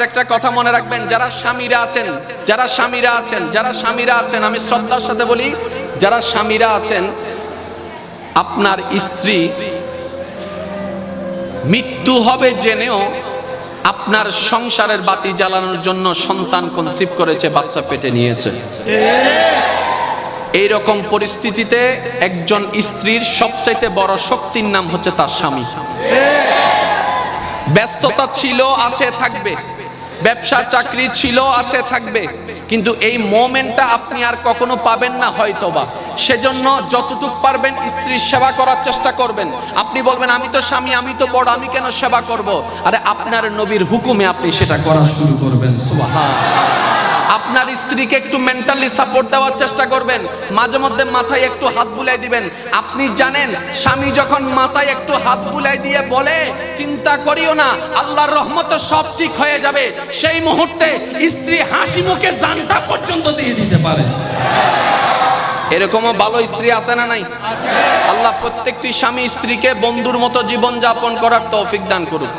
একটা কথা মনে রাখবেন, যারা স্বামীরা আছেন, আমি শ্রদ্ধার সাথে বলি, যারা স্বামীরা আছেন, আপনার স্ত্রী মৃত্যু হবে জেনেও আপনার সংসারের বাতি জ্বালানোর জন্য সন্তান কনসিভ করেছে, বাচ্চা পেটে নিয়েছে। এই রকম পরিস্থিতিতে একজন স্ত্রীর সবচাইতে বড় শক্তির নাম হচ্ছে তার স্বামী। ব্যস্ততা ছিল, আছে, থাকবে, ব্যবসা চাকরি ছিল, আছে, থাকবে, কিন্তু এই মোমেন্টটা আপনি আর কখনো পাবেন না হয়তোবা। সেজন্য যতটুকু পারবেন স্ত্রীর সেবা করার চেষ্টা করবেন। আপনি বলবেন আমি তো স্বামী, আমি তো বড়, আমি কেন সেবা করব? আরে আপনার নবীর হুকুমে আপনি সেটা করা শুরু করবেন। সুবহানাল্লাহ। আপনার স্ত্রীকে একটু মেন্টালি সাপোর্ট দেওয়ার চেষ্টা করবেন, মাঝে মধ্যে মাথায় একটু হাত বুলাই দিবেন। আপনি জানেন স্বামী যখন মাথায় একটু হাত বুলাই দিয়ে বলে চিন্তা করিও না, আল্লাহর রহমতে সব ঠিক হয়ে যাবে, সেই মুহূর্তে স্ত্রী হাসি মুখে জানটা পর্যন্ত দিয়ে দিতে পারে। এরকমও ভালো স্ত্রী আছে না নাই? আল্লাহ প্রত্যেকটি স্বামী স্ত্রীকে বন্ধুর মতো জীবন যাপন করার তৌফিক দান করুন।